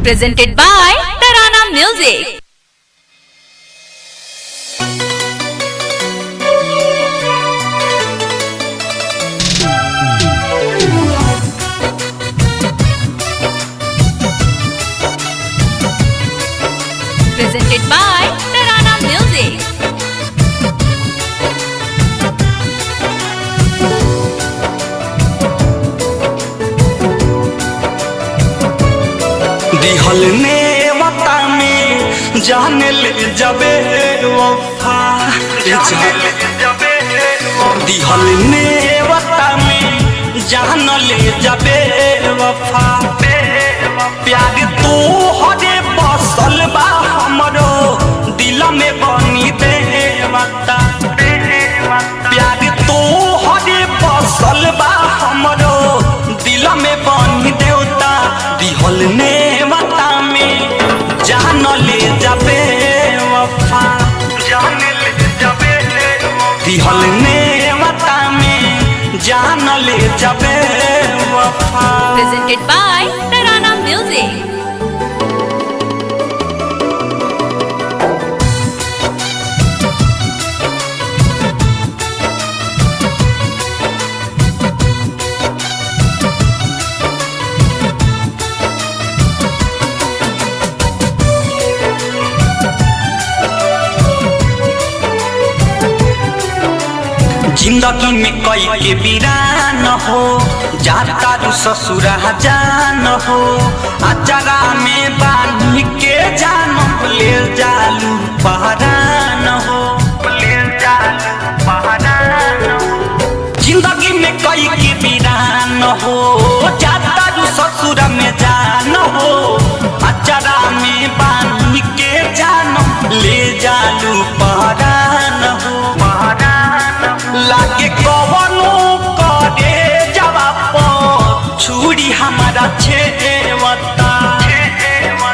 Presented by Tarana Music. Presented by Tarana Music. दिहल ने वता में जान ले जबे वफा दिहल ने वता में जान ले जबे वफा प्यार तो हरे बसल बा हमरो दिल में बनी दे वता प्यार तो हरे बसल बा हमरो दिल में बनी देवता दिहल ने वता में जान ले जबे वफा दिहल ने वता में जान ले जबे वफा। Presented by Tarana Music. जिंदगी में कई के वीरान हो जाता रू ससुरा जान हो अचारा में बानी के जान ले जालू पहरान हो जिंदगी में कई के वीरान हो जाता रू ससुरा में जान हो अचारा में बानी के जान ले जालू पहरान हो लागे कवनो करे जवाब छुरी हमारा छेवता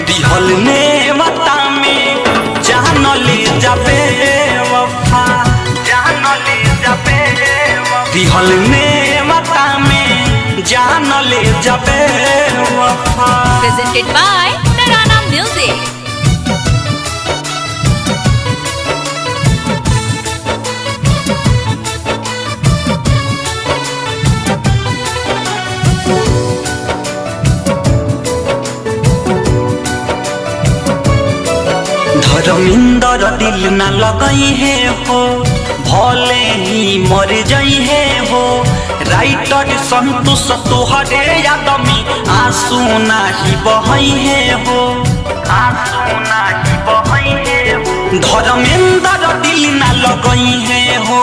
दिहल ने वता में जान ले जबे वफा दिहल ने वता में जान ले जबे वफा। Presented by Tarana Music. Dharminder दिल न लगई है हो भले ही मर जाई है हो राइटर संतोष तोहरे याद में आंसू नाही बहई है हो धर्मेंदर दिल न लगई है हो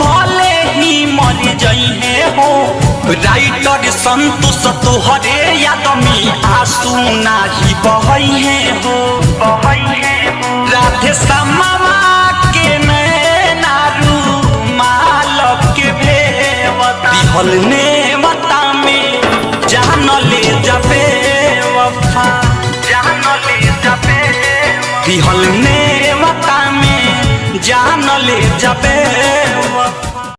भले ही मर जाई है हो राइटर संतोष तोहरे याद में आंसू नाही बहई है हो राधे समावा के नैनारू मालक के भेवता दिहल ने वता में जान ले जबे वफा दिहल ने वता में जान ले जबे